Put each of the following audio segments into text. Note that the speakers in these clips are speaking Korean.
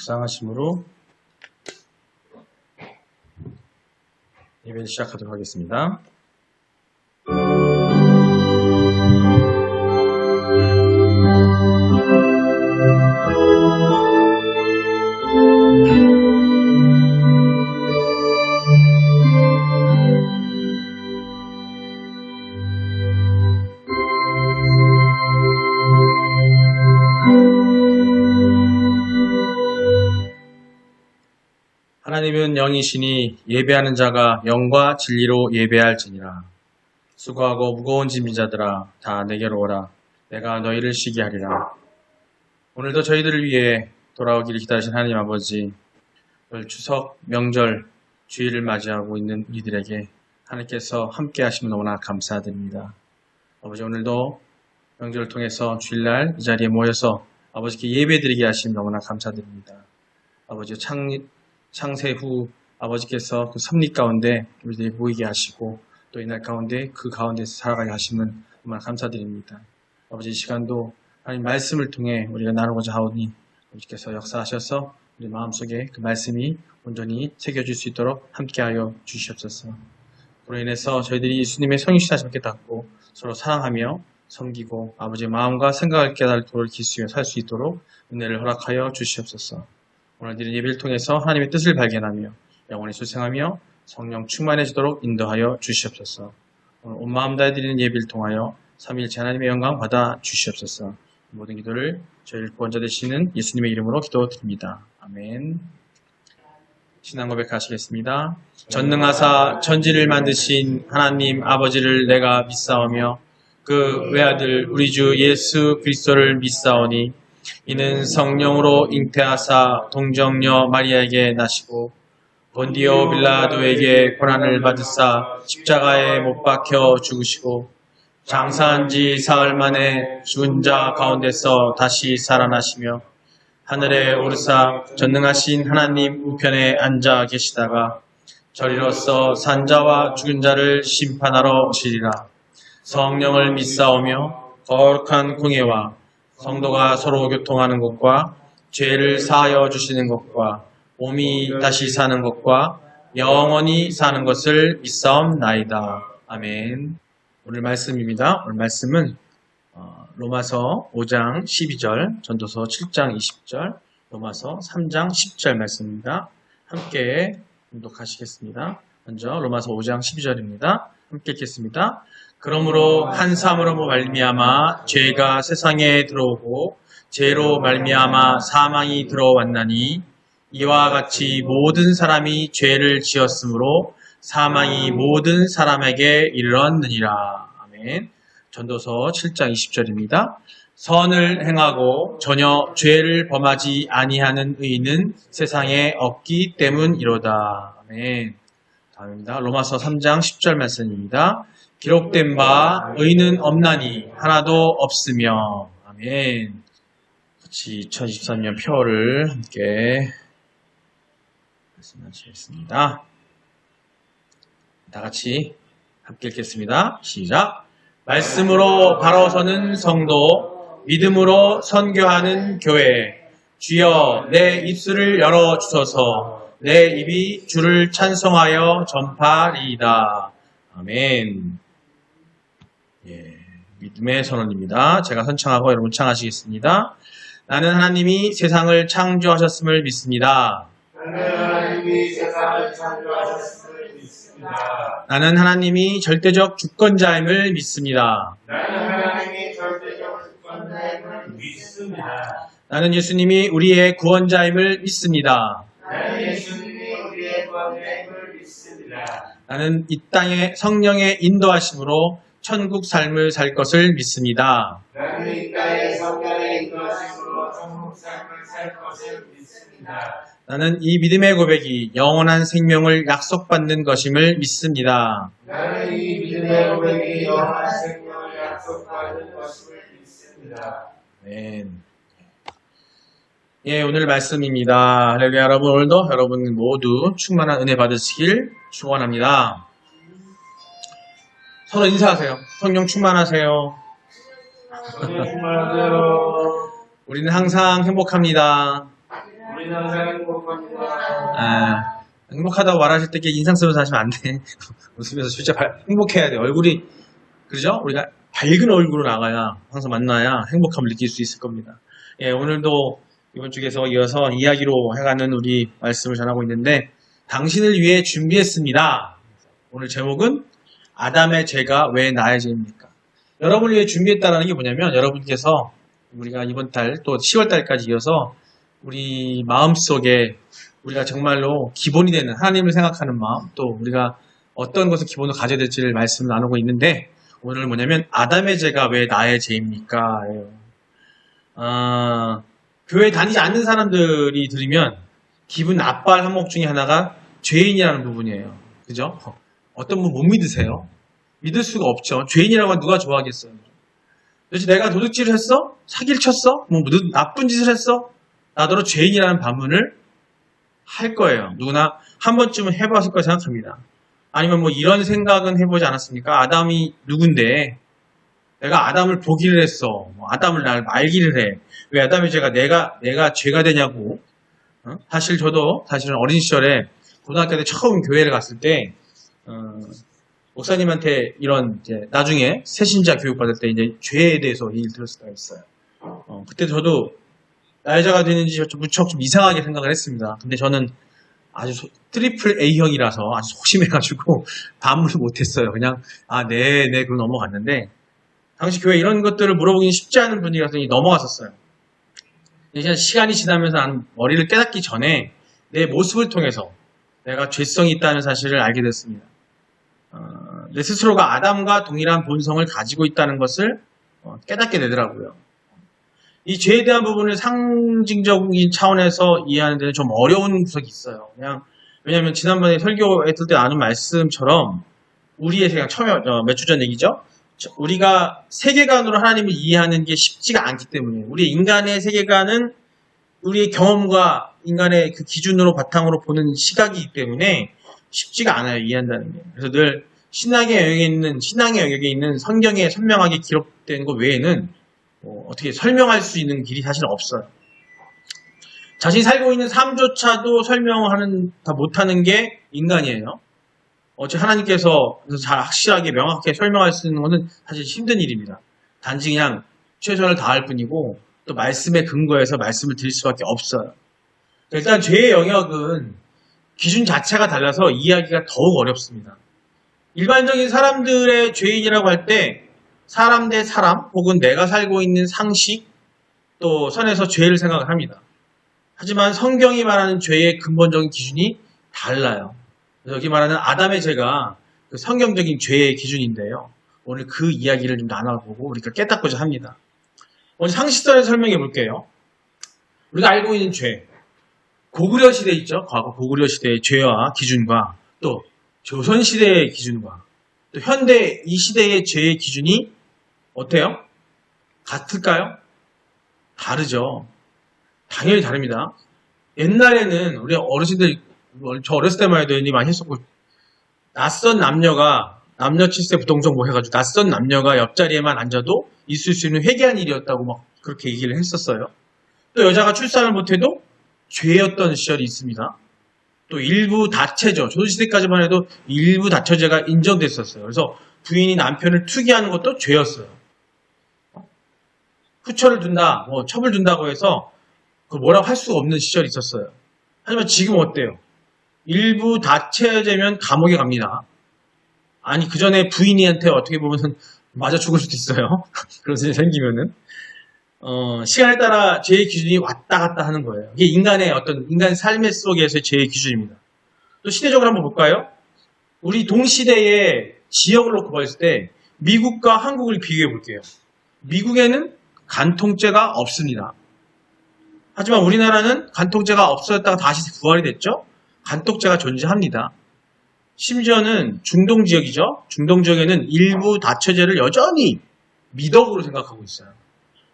묵상하심으로 예배를 시작하도록 하겠습니다. 하나님은 영이시니 예배하는 자가 영과 진리로 예배할지니라. 수고하고 무거운 짐진 자들아 다 내게로 오라. 내가 너희를 쉬게 하리라. 오늘도 저희들을 위해 돌아오기를 기다리신 하나님 아버지, 오늘 추석 명절 주일을 맞이하고 있는 우리들에게 하나님께서 함께 하시면 너무나 감사드립니다. 아버지, 오늘도 명절을 통해서 주일날 이 자리에 모여서 아버지께 예배드리게 하시면 너무나 감사드립니다. 아버지, 창세 후 아버지께서 그 섭리 가운데 우리들이 모이게 하시고 또 이날 가운데 그 가운데서 살아가게 하시면 정말 감사드립니다. 아버지, 이 시간도 하나님 말씀을 통해 우리가 나누고자 하오니 아버지께서 역사하셔서 우리 마음속에 그 말씀이 온전히 새겨질 수 있도록 함께하여 주시옵소서. 그로 인해서 저희들이 예수님의 성육신 하심을 깨닫고 서로 사랑하며 섬기고 아버지의 마음과 생각을 깨달을 도를 기수며 살 수 있도록 은혜를 허락하여 주시옵소서. 오늘 드린 예배를 통해서 하나님의 뜻을 발견하며 영원히 소생하며 성령 충만해지도록 인도하여 주시옵소서. 오늘 온 마음 다해 드리는 예배를 통하여 삼위일체 하나님의 영광 받아 주시옵소서. 모든 기도를 저희를 구원자 되시는 예수님의 이름으로 기도드립니다. 아멘. 신앙 고백하시겠습니다. 전능하사 천지를 만드신 하나님 아버지를 내가 믿사오며 그 외아들 우리 주 예수 그리스도를 믿사오니 이는 성령으로 잉태하사 동정녀 마리아에게 나시고 본디오 빌라도에게 고난을 받으사 십자가에 못 박혀 죽으시고 장사한 지 사흘 만에 죽은 자 가운데서 다시 살아나시며 하늘에 오르사 전능하신 하나님 우편에 앉아 계시다가 저리로서 산자와 죽은 자를 심판하러 오시리라. 성령을 믿사오며 거룩한 공예와 성도가 서로 교통하는 것과 죄를 사하여 주시는 것과 몸이 다시 사는 것과 영원히 사는 것을 믿사옵나이다. 아멘. 오늘 말씀입니다. 오늘 말씀은 로마서 5장 12절, 전도서 7장 20절, 로마서 3장 10절 말씀입니다. 함께 교독하시겠습니다. 먼저 로마서 5장 12절입니다. 함께 읽겠습니다. 그러므로 한 사람으로 말미암아 죄가 세상에 들어오고 죄로 말미암아 사망이 들어왔나니 이와 같이 모든 사람이 죄를 지었으므로 사망이 모든 사람에게 이르렀느니라. 아멘. 전도서 7장 20절입니다. 선을 행하고 전혀 죄를 범하지 아니하는 의인은 세상에 없기 때문이로다. 아멘. 다음입니다. 로마서 3장 10절 말씀입니다. 기록된 바 의는 없나니 하나도 없으며. 아멘. 같이 2023년 표를 함께 말씀하시겠습니다. 다 같이 함께 읽겠습니다. 시작. 말씀으로 바로 서는 성도, 믿음으로 선교하는 교회, 주여 내 입술을 열어주소서. 내 입이 주를 찬송하여 전파리이다. 아멘. 믿음의 선언입니다. 제가 선창하고 여러분 창하시겠습니다. 나는 하나님이 세상을 창조하셨음을 믿습니다. 나는 하나님이 세상을 창조하셨음을 믿습니다. 나는 하나님이 절대적 주권자임을 믿습니다. 나는 하나님이 절대적 주권자임을 믿습니다. 나는 예수님이 우리의 구원자임을 믿습니다. 나는 예수님이 우리의 구원자임을 믿습니다. 나는 이 땅에 성령의 인도하심으로 천국 삶을 살 것을 믿습니다. 나는 이 땅에 성령의 인도하심으로 천국 삶을 살 것을 믿습니다. 나는 이 믿음의 고백이 영원한 생명을 약속받는 것임을 믿습니다. 나는 이 믿음의 고백이 영원한 생명을 약속받는 것임을 믿습니다. 아멘. 오늘 말씀입니다. 할렐루야. 여러분, 오늘도 여러분 모두 충만한 은혜 받으시길 축원합니다. 서로 인사하세요. 성령 충만하세요. 성령 충만하세요. 우리는 항상 행복합니다. 우리는 항상 행복합니다. 아, 행복하다고 말하실 때 이렇게 인상 쓰면서 하시면 안 돼. 웃으면서 진짜 행복해야 돼. 얼굴이, 그죠? 우리가 밝은 얼굴로 나가야, 항상 만나야 행복함을 느낄 수 있을 겁니다. 예, 오늘도 이번 주에서 이어서 이야기로 해가는 우리 말씀을 전하고 있는데, 당신을 위해 준비했습니다. 오늘 제목은 아담의 죄가 왜 나의 죄입니까? 여러분을 위해 준비했다는 게 뭐냐면, 여러분께서 우리가 이번 달 또 10월 달까지 이어서 우리 마음속에 우리가 정말로 기본이 되는 하나님을 생각하는 마음, 또 우리가 어떤 것을 기본으로 가져야 될지를 말씀을 나누고 있는데, 오늘 뭐냐면 아담의 죄가 왜 나의 죄입니까? 교회 다니지 않는 사람들이 들으면 기분 나빠할 항목 중에 하나가 죄인이라는 부분이에요. 그죠? 어떤 분 못 믿으세요? 믿을 수가 없죠. 죄인이라고 하면 누가 좋아하겠어요? 도대체 내가 도둑질을 했어? 사기를 쳤어? 뭐 나쁜 짓을 했어? 나더러 죄인이라는 반문을 할 거예요. 누구나 한 번쯤은 해봤을 거라 생각합니다. 아니면 뭐 이런 생각은 해보지 않았습니까? 아담이 누군데 내가 아담을 보기를 했어. 아담을 날 말기를 해. 왜 아담의 죄가 내가 죄가 되냐고. 저도 사실은 어린 시절에 고등학교 때 처음 교회를 갔을 때 목사님한테 이런 이제 나중에 새신자 교육 받을 때 이제 죄에 대해서 얘기를 들었을 때가 있어요. 그때 저도 나이자가 되는지 무척 좀 이상하게 생각을 했습니다. 근데 저는 아주 트리플 A형이라서 아주 소심해가지고 반문을 못했어요. 그냥 네 그럼 넘어갔는데 당시 교회 이런 것들을 물어보기 쉽지 않은 분위기라서 넘어갔었어요. 이제 시간이 지나면서 머리를 깨닫기 전에 내 모습을 통해서 내가 죄성이 있다는 사실을 알게 됐습니다. 내 스스로가 아담과 동일한 본성을 가지고 있다는 것을 깨닫게 되더라고요. 이 죄에 대한 부분을 상징적인 차원에서 이해하는 데는 좀 어려운 구석이 있어요. 왜냐하면 지난번에 설교했을 때 나눈 말씀처럼 우리의 세계관, 몇 주 전 얘기죠. 우리가 세계관으로 하나님을 이해하는 게 쉽지가 않기 때문에 우리 인간의 세계관은 우리의 경험과 인간의 그 기준으로 바탕으로 보는 시각이기 때문에 쉽지가 않아요. 이해한다는 게. 그래서 늘 신앙의 영역에 있는 성경에 선명하게 기록된 것 외에는 어떻게 설명할 수 있는 길이 사실 없어요. 자신이 살고 있는 삶조차도 다 못하는 게 인간이에요. 하나님께서 잘 확실하게 명확하게 설명할 수 있는 것은 사실 힘든 일입니다. 단지 그냥 최선을 다할 뿐이고 또 말씀의 근거에서 말씀을 드릴 수밖에 없어요. 일단 죄의 영역은 기준 자체가 달라서 이해하기가 더욱 어렵습니다. 일반적인 사람들의 죄인이라고 할 때 사람 대 사람 혹은 내가 살고 있는 상식 또 선에서 죄를 생각을 합니다. 하지만 성경이 말하는 죄의 근본적인 기준이 달라요. 그래서 여기 말하는 아담의 죄가 그 성경적인 죄의 기준인데요. 오늘 그 이야기를 좀 나눠보고 우리가 깨닫고자 합니다. 오늘 상식선에서 설명해 볼게요. 우리가 알고 있는 죄, 고구려 시대 있죠. 과거 고구려 시대의 죄와 기준과 또 조선 시대의 기준과 또 현대 이 시대의 죄의 기준이 어때요? 같을까요? 다르죠. 당연히 다릅니다. 옛날에는 우리 어르신들, 저 어렸을 때만 해도 많이 했었고, 낯선 남녀가, 남녀 칠세 부동정보 해가지고, 낯선 남녀가 옆자리에만 앉아도 있을 수 있는 회개한 일이었다고 막 그렇게 얘기를 했었어요. 또 여자가 출산을 못해도 죄였던 시절이 있습니다. 또 일부 다처제, 조선시대까지만 해도 일부 다처제가 인정됐었어요. 그래서 부인이 남편을 투기하는 것도 죄였어요. 후처를 둔다, 첩을 둔다고 해서 뭐라고 할 수가 없는 시절이 있었어요. 하지만 지금 어때요? 일부 다처제면 감옥에 갑니다. 아니 그 전에 부인이한테 어떻게 보면 맞아 죽을 수도 있어요. 그런 일이 생기면은 시간에 따라 죄의 기준이 왔다 갔다 하는 거예요. 이게 인간 삶의 속에서의 죄의 기준입니다. 또 시대적으로 한번 볼까요? 우리 동시대의 지역을 놓고 봤을 때 미국과 한국을 비교해 볼게요. 미국에는 간통죄가 없습니다. 하지만 우리나라는 간통죄가 없어졌다가 다시 부활이 됐죠. 간통죄가 존재합니다. 심지어는 중동 지역이죠. 중동 지역에는 일부 다처제를 여전히 미덕으로 생각하고 있어요.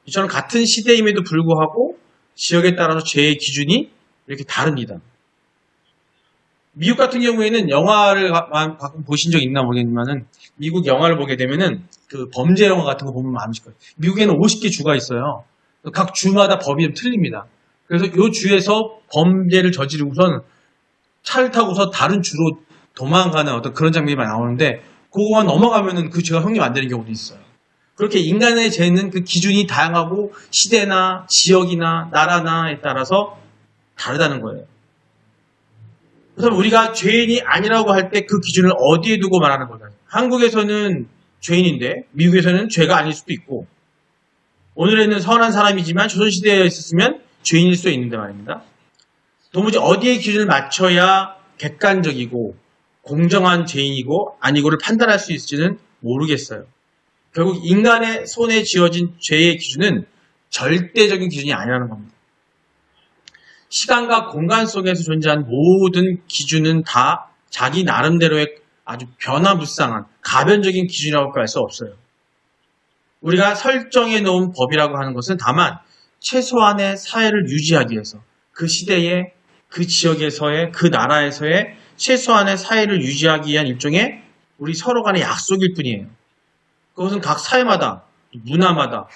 이처럼 같은 시대임에도 불구하고 지역에 따라서 죄의 기준이 이렇게 다릅니다. 미국 같은 경우에는 영화를 가끔 보신 적 있나 모르겠지만은 미국 영화를 보게 되면은 그 범죄 영화 같은 거 보면 많으실 거예요. 미국에는 50개 주가 있어요. 각 주마다 법이 좀 틀립니다. 그래서 이 주에서 범죄를 저지르고선 차를 타고서 다른 주로 도망가는 어떤 그런 장면이 많이 나오는데 그거만 넘어가면은 그 죄가 형님 안 되는 경우도 있어요. 그렇게 인간의 죄는 그 기준이 다양하고 시대나 지역이나 나라나에 따라서 다르다는 거예요. 그래서 우리가 죄인이 아니라고 할 때 그 기준을 어디에 두고 말하는 거냐. 한국에서는 죄인인데 미국에서는 죄가 아닐 수도 있고 오늘에는 선한 사람이지만 조선시대에 있었으면 죄인일 수도 있는데 말입니다. 도무지 어디에 기준을 맞춰야 객관적이고 공정한 죄인이고 아니고를 판단할 수 있을지는 모르겠어요. 결국 인간의 손에 지어진 죄의 기준은 절대적인 기준이 아니라는 겁니다. 시간과 공간 속에서 존재한 모든 기준은 다 자기 나름대로의 아주 변화무쌍한 가변적인 기준이라고 할 수 없어요. 우리가 설정해 놓은 법이라고 하는 것은 다만 최소한의 사회를 유지하기 위해서 그 시대에 그 지역에서의 그 나라에서의 최소한의 사회를 유지하기 위한 일종의 우리 서로 간의 약속일 뿐이에요. 그것은 각 사회마다 문화마다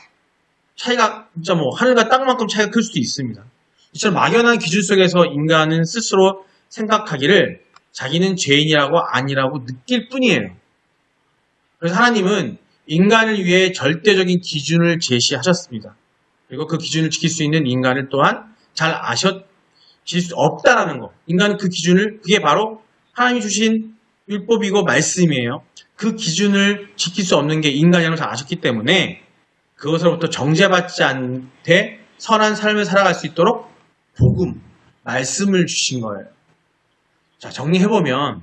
차이가 진짜 뭐 하늘과 땅만큼 차이가 클 수도 있습니다. 이처럼 막연한 기준 속에서 인간은 스스로 생각하기를 자기는 죄인이라고 아니라고 느낄 뿐이에요. 그래서 하나님은 인간을 위해 절대적인 기준을 제시하셨습니다. 그리고 그 기준을 지킬 수 있는 인간을 또한 잘 아실 수 없다라는 거. 인간은 그 기준을, 그게 바로 하나님이 주신 율법이고 말씀이에요. 그 기준을 지킬 수 없는 게 인간이라는 걸 잘 아셨기 때문에 그것으로부터 정죄받지 않되 선한 삶을 살아갈 수 있도록 복음, 말씀을 주신 거예요. 자, 정리해보면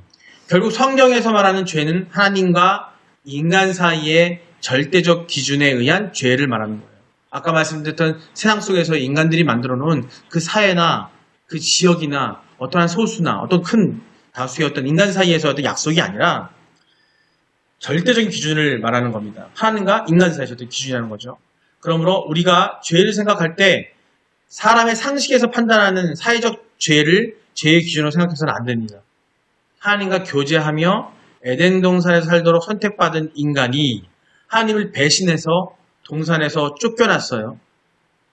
결국 성경에서 말하는 죄는 하나님과 인간 사이의 절대적 기준에 의한 죄를 말하는 거예요. 아까 말씀드렸던 세상 속에서 인간들이 만들어 놓은 그 사회나 그 지역이나 어떠한 소수나 어떤 큰 다수의 어떤 인간 사이에서 어떤 약속이 아니라 절대적인 기준을 말하는 겁니다. 하나님과 인간 사이에서 어떤 기준이라는 거죠. 그러므로 우리가 죄를 생각할 때 사람의 상식에서 판단하는 사회적 죄를 죄의 기준으로 생각해서는 안 됩니다. 하나님과 교제하며 에덴 동산에서 살도록 선택받은 인간이 하나님을 배신해서 동산에서 쫓겨났어요.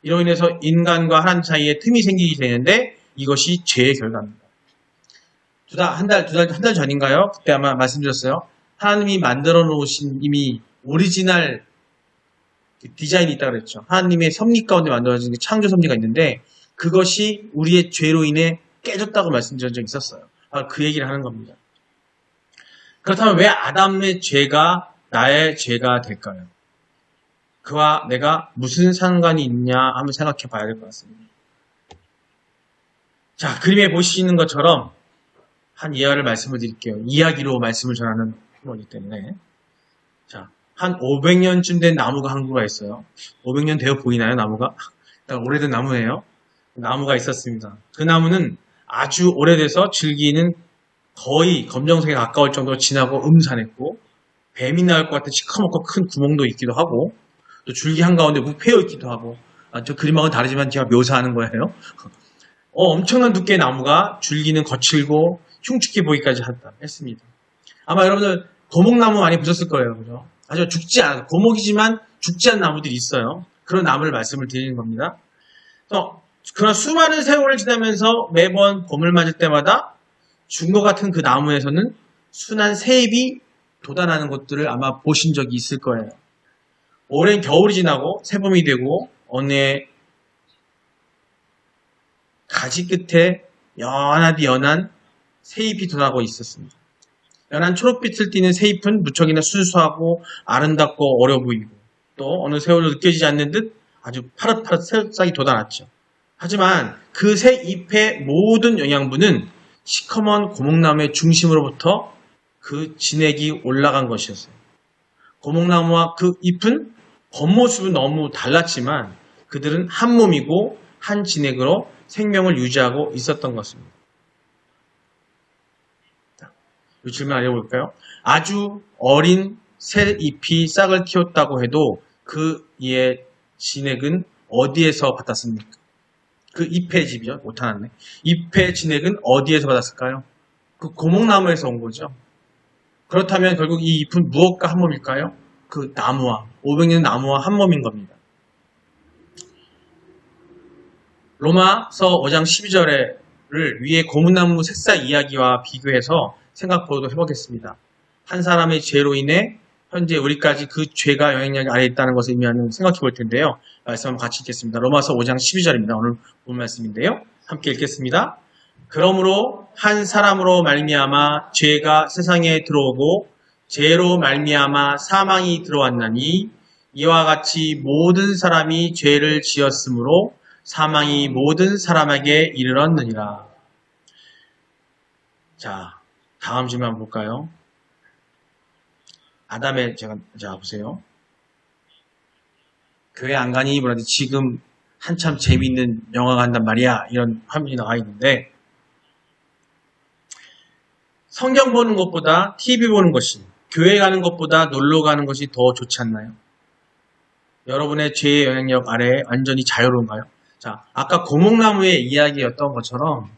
이로 인해서 인간과 하나님 사이에 틈이 생기게 되는데 이것이 죄의 결과입니다. 한 달 전인가요? 그때 아마 말씀드렸어요. 하나님이 만들어 놓으신 이미 오리지널 디자인이 있다고 그랬죠. 하나님의 섭리 가운데 만들어진 창조 섭리가 있는데 그것이 우리의 죄로 인해 깨졌다고 말씀드린 적이 있었어요. 그 얘기를 하는 겁니다. 그렇다면 왜 아담의 죄가 나의 죄가 될까요? 그와 내가 무슨 상관이 있냐 한번 생각해 봐야 될 것 같습니다. 자, 그림에 보시는 것처럼 한 예화를 말씀을 드릴게요. 이야기로 말씀을 전하는 거기 때문에. 자, 한 500년쯤 된 나무가 한 그루가 있어요. 500년 되어 보이나요, 나무가? 일단 오래된 나무예요. 나무가 있었습니다. 그 나무는 아주 오래돼서 줄기는 거의 검정색에 가까울 정도로 진하고 음산했고 뱀이 나올 것 같은 시커멓고 큰 구멍도 있기도 하고 또 줄기 한가운데 무패여 있기도 하고 저 그림하고는 다르지만 제가 묘사하는 거예요. 엄청난 두께의 나무가 줄기는 거칠고 흉측해 보이기까지 했습니다. 아마 여러분들 고목나무 많이 보셨을 거예요. 그죠? 아주 죽지 않은, 고목이지만 죽지 않은 나무들이 있어요. 그런 나무를 말씀을 드리는 겁니다. 그런 수많은 세월을 지나면서 매번 봄을 맞을 때마다 죽은 것 같은 그 나무에서는 순한 새잎이 돋아나는 것들을 아마 보신 적이 있을 거예요. 오랜 겨울이 지나고 새봄이 되고 어느 가지 끝에 연하디 연한 새잎이 돋아나고 있었습니다. 연한 초록빛을 띠는 새잎은 무척이나 순수하고 아름답고 어려 보이고 또 어느 세월도 느껴지지 않는 듯 아주 파릇파릇 새싹이 돋아났죠. 하지만 그 새잎의 모든 영양분은 시커먼 고목나무의 중심으로부터 그 진액이 올라간 것이었어요. 고목나무와 그 잎은 겉모습은 너무 달랐지만 그들은 한 몸이고 한 진액으로 생명을 유지하고 있었던 것입니다. 이 질문 알려볼까요? 아주 어린 새 잎이 싹을 틔웠다고 해도 그 이의 진액은 어디에서 받았습니까? 그 잎의 집이죠. 못하났네. 잎의 진액은 어디에서 받았을까요? 그 고목나무에서 온 거죠. 그렇다면 결국 이 잎은 무엇과 한 몸일까요? 그 나무와 500년 나무와 한 몸인 겁니다. 로마서 5장 12절을 위에 고문나무 새싹 이야기와 비교해서 생각보도 해보겠습니다. 한 사람의 죄로 인해 현재 우리까지 그 죄가 영향력 아래에 있다는 것을 의미하는 생각해 볼 텐데요. 말씀 한번 같이 읽겠습니다. 로마서 5장 12절입니다. 오늘 본 말씀인데요. 함께 읽겠습니다. 그러므로 한 사람으로 말미암아 죄가 세상에 들어오고 죄로 말미암아 사망이 들어왔나니 이와 같이 모든 사람이 죄를 지었으므로 사망이 모든 사람에게 이르렀느니라. 자, 다음 질문 한번 볼까요? 아담의 자 보세요. 교회 안 가니 뭐라도 지금 한참 재미있는 영화가 한단 말이야. 이런 화면이 나와 있는데 성경 보는 것보다 TV 보는 것이 교회 가는 것보다 놀러 가는 것이 더 좋지 않나요? 여러분의 죄의 영향력 아래에 완전히 자유로운가요? 자, 아까 고목나무의 이야기였던 것처럼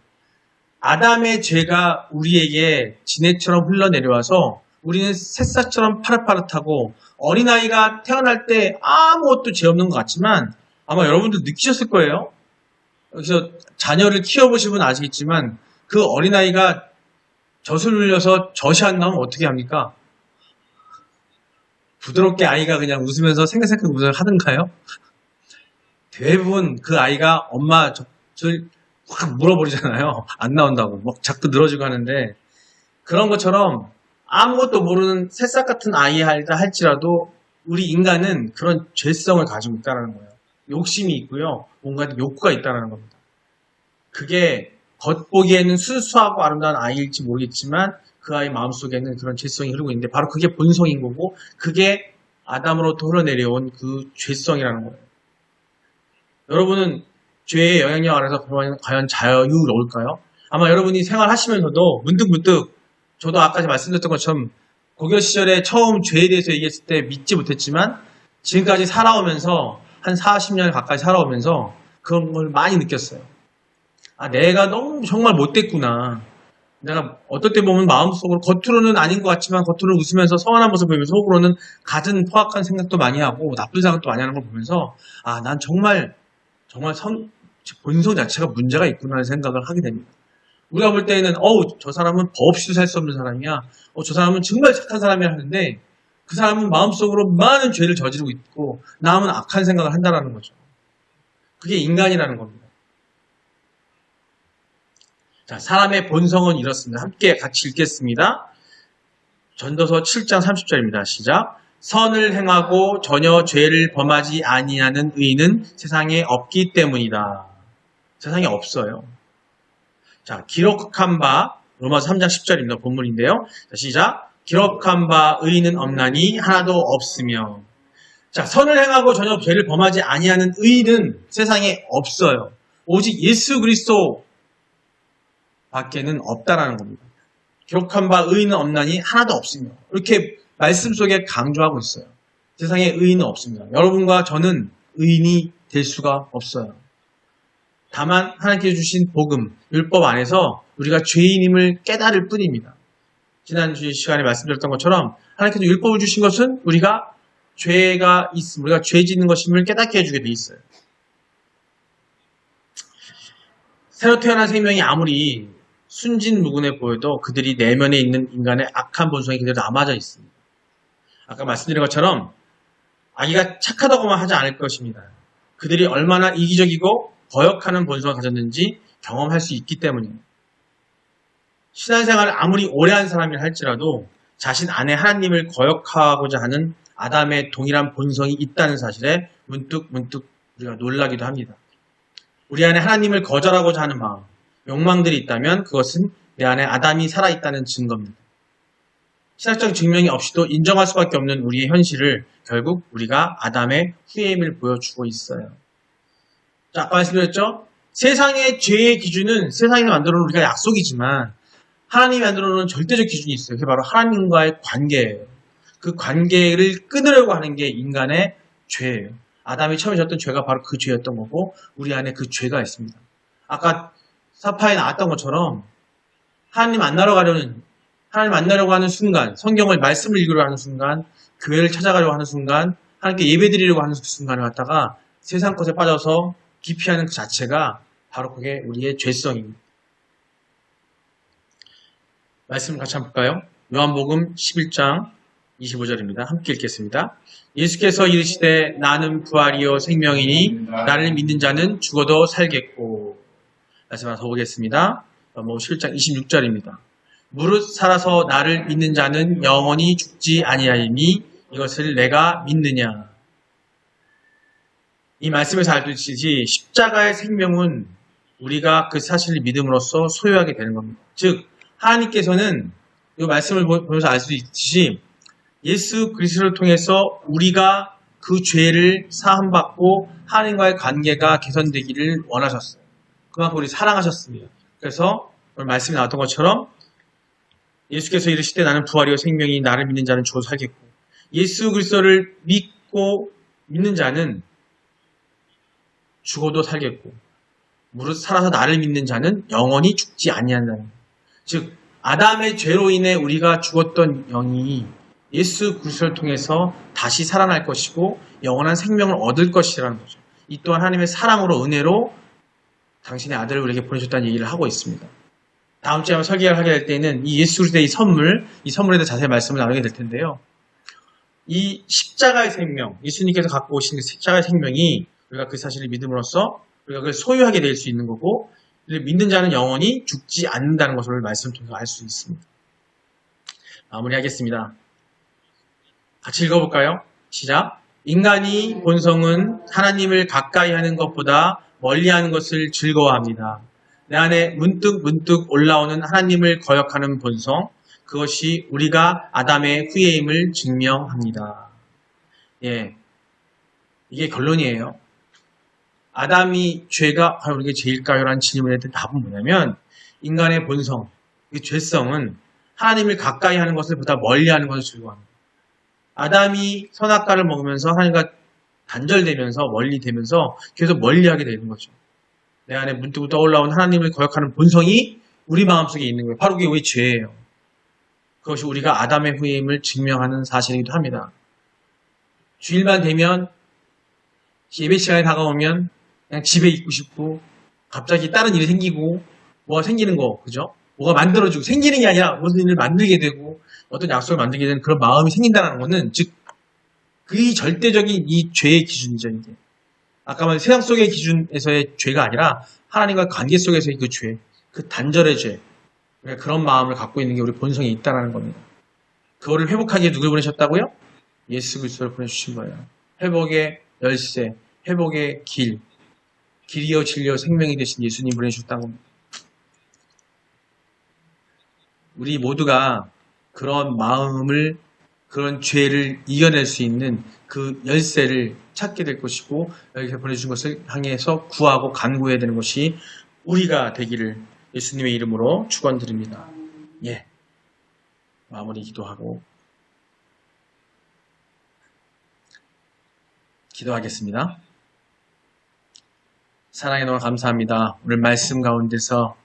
아담의 죄가 우리에게 지네처럼 흘러내려와서 우리는 새싹처럼 파릇파릇하고 어린아이가 태어날 때 아무것도 죄 없는 것 같지만 아마 여러분들 느끼셨을 거예요. 그래서 자녀를 키워보신 분은 아시겠지만 그 어린아이가 젖을 흘려서 젖이 안 나오면 어떻게 합니까? 부드럽게 아이가 그냥 웃으면서 생각생각 웃으면서 하던가요? 대부분 그 아이가 엄마 젖을 확 물어버리잖아요. 안 나온다고. 막 자꾸 늘어지고 하는데 그런 것처럼 아무것도 모르는 새싹 같은 아이 할지라도 우리 인간은 그런 죄성을 가지고 있다는 거예요. 욕심이 있고요. 뭔가 욕구가 있다는 겁니다. 그게 겉보기에는 순수하고 아름다운 아이일지 모르겠지만 그 아이 마음속에는 그런 죄성이 흐르고 있는데 바로 그게 본성인 거고 그게 아담으로부터 흘러내려온 그 죄성이라는 거예요. 여러분은 죄의 영향력 아래서 과연 자유로울까요? 아마 여러분이 생활하시면서도 문득문득 저도 아까 말씀드렸던 것처럼 고교 시절에 처음 죄에 대해서 얘기했을 때 믿지 못했지만 지금까지 살아오면서 한 40년 가까이 살아오면서 그런 걸 많이 느꼈어요. 아, 내가 너무 정말 못됐구나. 내가 어떨 때 보면 마음속으로 겉으로는 아닌 것 같지만 겉으로는 웃으면서 서운한 모습을 보면서 속으로는 갖은 포악한 생각도 많이 하고 나쁜 생각도 많이 하는 걸 보면서 아, 난 정말 본성 자체가 문제가 있구나 하는 생각을 하게 됩니다. 우리가 볼 때는 저 사람은 법 없이도 살 수 없는 사람이야. 저 사람은 정말 착한 사람이야 하는데 그 사람은 마음속으로 많은 죄를 저지르고 있고 남은 악한 생각을 한다는 거죠. 그게 인간이라는 겁니다. 자, 사람의 본성은 이렇습니다. 함께 같이 읽겠습니다. 전도서 7장 30절입니다. 시작. 선을 행하고 전혀 죄를 범하지 아니하는 의인은 세상에 없기 때문이다. 세상에 없어요. 자, 기록한 바 로마서 3장 10절입니다. 본문인데요. 자, 시작. 기록한 바 의인은 없나니 하나도 없으며. 자, 선을 행하고 전혀 죄를 범하지 아니하는 의인은 세상에 없어요. 오직 예수 그리스도 밖에는 없다라는 겁니다. 기록한 바 의인은 없나니 하나도 없으며. 이렇게 말씀 속에 강조하고 있어요. 세상에 의인은 없습니다. 여러분과 저는 의인이 될 수가 없어요. 다만 하나님께서 주신 복음, 율법 안에서 우리가 죄인임을 깨달을 뿐입니다. 지난주 시간에 말씀드렸던 것처럼 하나님께서 율법을 주신 것은 우리가 죄가 있음, 우리가 죄 짓는 것임을 깨닫게 해주게 돼 있어요. 새로 태어난 생명이 아무리 순진무구해 보여도 그들이 내면에 있는 인간의 악한 본성이 그대로 남아져 있습니다. 아까 말씀드린 것처럼 아기가 착하다고만 하지 않을 것입니다. 그들이 얼마나 이기적이고 거역하는 본성을 가졌는지 경험할 수 있기 때문입니다. 신앙생활을 아무리 오래 한 사람이 할지라도 자신 안에 하나님을 거역하고자 하는 아담의 동일한 본성이 있다는 사실에 문득 우리가 놀라기도 합니다. 우리 안에 하나님을 거절하고자 하는 마음, 욕망들이 있다면 그것은 내 안에 아담이 살아있다는 증거입니다. 신학적 증명이 없이도 인정할 수밖에 없는 우리의 현실을 결국 우리가 아담의 후예임을 보여주고 있어요. 자, 아까 말씀드렸죠? 세상의 죄의 기준은 세상이 만들어 놓은 우리가 약속이지만 하나님이 만들어 놓은 절대적 기준이 있어요. 그게 바로 하나님과의 관계예요. 그 관계를 끊으려고 하는 게 인간의 죄예요. 아담이 처음에 졌던 죄가 바로 그 죄였던 거고 우리 안에 그 죄가 있습니다. 아까 사파에 나왔던 것처럼 하나님 만나려고 하는 순간, 성경을 말씀을 읽으려고 하는 순간, 교회를 찾아가려고 하는 순간, 하나님께 예배드리려고 하는 순간을 갖다가 세상 것에 빠져서 기피하는 그 자체가 바로 그게 우리의 죄성입니다. 말씀 같이 한번 볼까요? 요한복음 11장 25절입니다. 함께 읽겠습니다. 예수께서 이르시되 나는 부활이요 생명이니 나를 믿는 자는 죽어도 살겠고. 말씀 하나 더 보겠습니다. 요한복음 11장 26절입니다. 무릇 살아서 나를 믿는 자는 영원히 죽지 아니하리니 이것을 내가 믿느냐. 이 말씀에서 알듯이 십자가의 생명은 우리가 그 사실을 믿음으로써 소유하게 되는 겁니다. 즉 하나님께서는 이 말씀을 보면서 알 수 있듯이 예수 그리스도를 통해서 우리가 그 죄를 사함받고 하나님과의 관계가 개선되기를 원하셨어요. 그만큼 우리 사랑하셨습니다. 그래서 오늘 말씀이 나왔던 것처럼 예수께서 이르시되 나는 부활이요 생명이 나를 믿는 자는 죽어도 살겠고, 예수 그리스도를 믿고 믿는 자는 죽어도 살겠고, 무릇 살아서 나를 믿는 자는 영원히 죽지 아니한다는 거예요. 즉 아담의 죄로 인해 우리가 죽었던 영이 예수 그리스도를 통해서 다시 살아날 것이고 영원한 생명을 얻을 것이라는 거죠. 이 또한 하나님의 사랑으로 은혜로 당신의 아들을 우리에게 보내셨다는 얘기를 하고 있습니다. 다음 주에 설교를 하게 될 때는 이 예수 그리스도의 이 선물에 대해 자세히 말씀을 나누게 될 텐데요. 이 십자가의 생명, 예수님께서 갖고 오신 십자가의 생명이 우리가 그 사실을 믿음으로써 우리가 그걸 소유하게 될 수 있는 거고, 믿는 자는 영원히 죽지 않는다는 것을 말씀을 통해서 알 수 있습니다. 마무리하겠습니다. 같이 읽어볼까요? 시작. 인간이 본성은 하나님을 가까이 하는 것보다 멀리하는 것을 즐거워합니다. 내 안에 문득 올라오는 하나님을 거역하는 본성, 그것이 우리가 아담의 후예임을 증명합니다. 예, 이게 결론이에요. 아담이 죄가 과연 우리에게 죄일까요? 라는 질문에 대한 답은 뭐냐면, 인간의 본성, 이 죄성은 하나님을 가까이 하는 것을 보다 멀리하는 것을 즐거워합니다. 아담이 선악과를 먹으면서 하나님과 단절되면서 멀리되면서 계속 멀리하게 되는 거죠. 내 안에 문득 떠올라온 하나님을 거역하는 본성이 우리 마음속에 있는 거예요. 바로 그게 우리 죄예요. 그것이 우리가 아담의 후임을 증명하는 사실이기도 합니다. 주일만 되면 예배 시간이 다가오면 그냥 집에 있고 싶고, 갑자기 다른 일이 생기고 뭐가 생기는 거, 그죠? 뭐가 만들어지고, 생기는 게 아니라 무슨 일을 만들게 되고 어떤 약속을 만들게 되는 그런 마음이 생긴다는 것은, 즉 그 절대적인 이 죄의 기준이죠. 이게 아까 말한 세상 속의 기준에서의 죄가 아니라 하나님과 관계 속에서의 그 죄, 그 단절의 죄, 그런 마음을 갖고 있는 게 우리 본성에 있다는 겁니다. 그거를 회복하기에 누굴 보내셨다고요? 예수 그리스도를 보내주신 거예요. 회복의 열쇠, 회복의 길이요 진리요 생명이 되신 예수님 보내주셨다는 겁니다. 우리 모두가 그런 마음을, 그런 죄를 이겨낼 수 있는 그 열쇠를 찾게 될 것이고, 여기서 보내주신 것을 향해서 구하고 간구해야 되는 것이 우리가 되기를 예수님의 이름으로 축원드립니다. 예, 마무리 기도하고 기도하겠습니다. 사랑해 너무 감사합니다. 오늘 말씀 가운데서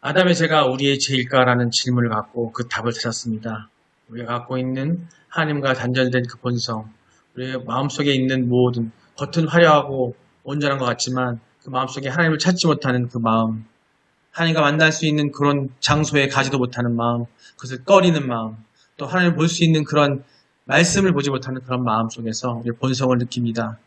아담의 죄가 우리의 죄일까라는 질문을 갖고 그 답을 찾았습니다. 우리가 갖고 있는 하나님과 단절된 그 본성, 우리의 마음속에 있는 모든, 겉은 화려하고 온전한 것 같지만 그 마음속에 하나님을 찾지 못하는 그 마음, 하나님과 만날 수 있는 그런 장소에 가지도 못하는 마음, 그것을 꺼리는 마음, 또 하나님을 볼 수 있는 그런 말씀을 보지 못하는 그런 마음 속에서 우리의 본성을 느낍니다.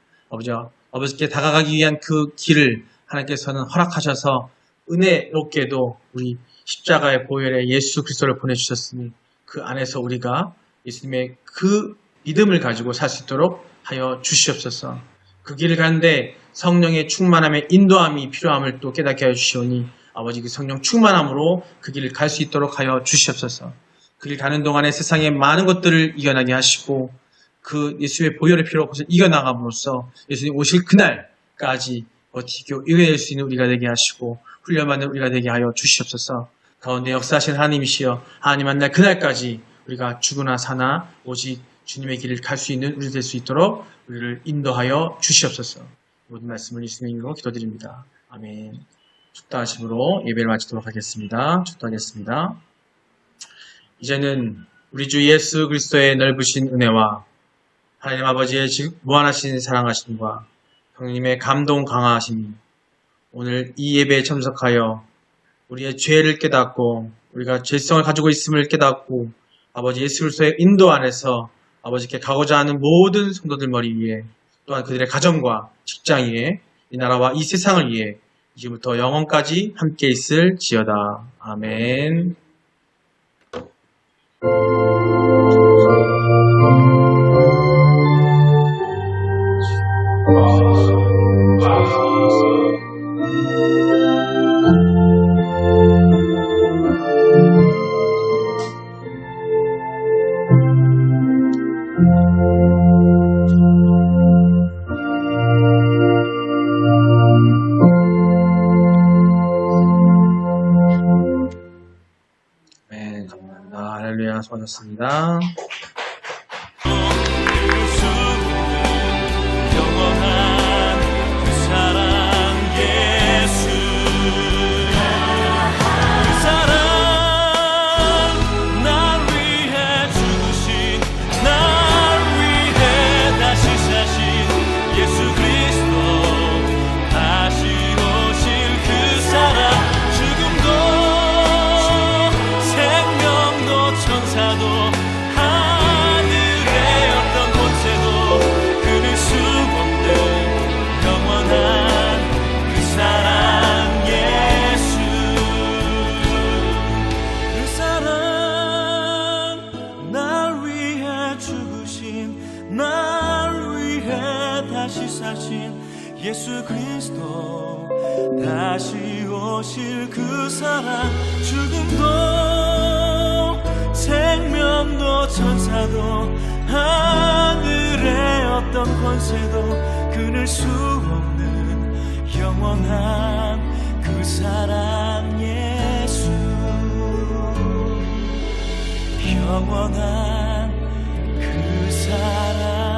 아버지께 다가가기 위한 그 길을 하나님께서는 허락하셔서 은혜롭게도 우리 십자가의 보혈에 예수 그리스도를 보내주셨으니 그 안에서 우리가 예수님의 그 믿음을 가지고 살 수 있도록 하여 주시옵소서. 그 길을 가는데 성령의 충만함의 인도함이 필요함을 또 깨닫게 하여 주시오니 아버지 그 성령 충만함으로 그 길을 갈 수 있도록 하여 주시옵소서. 그 길 가는 동안에 세상의 많은 것들을 이겨나게 하시고 그 예수의 보혈의 피로 그것을 이겨나감으로써 예수님 오실 그날까지 버티고 이겨낼 수 있는 우리가 되게 하시고 훈련받는 우리가 되게 하여 주시옵소서. 가운데 역사하신 하나님이시여 하나님 만날 그날까지 우리가 죽으나 사나 오직 주님의 길을 갈 수 있는 우리 될 수 있도록 우리를 인도하여 주시옵소서. 모든 말씀을 예수님의 이름으로 기도드립니다. 아멘. 축도하심으로 예배를 마치도록 하겠습니다. 축도하겠습니다. 이제는 우리 주 예수 그리스도의 넓으신 은혜와 하나님 아버지의 무한하신 사랑하심과 성령님의 감동 강화하심이 오늘 이 예배에 참석하여 우리의 죄를 깨닫고 우리가 죄성을 가지고 있음을 깨닫고 아버지 예수 그리스도의 인도 안에서 아버지께 가고자 하는 모든 성도들 머리 위에 또한 그들의 가정과 직장 위에 이 나라와 이 세상을 위해 이제부터 영원까지 함께 있을지어다. 아멘. 네, 감사합니다. 할렐루야, 수고하셨습니다. 영원한 그 사랑 예수 그 사랑 날 위해 죽으신 날 위해 다시 사신 예수 그리스도 다시 오실 그 사랑 죽음도 생명도 천사도 하늘의 어떤 권세도 끊을 수 없는 영원한 그 사랑 예수 그 사랑 날 위해 죽으신 날 위해 다시 사신 예수 그리스도 다시 오실 그 사랑 죽음도 생명도 천사도 하늘의 어떤 권세도 끊을 수 없는 영원한 그 사랑 예수 영원한 그 사랑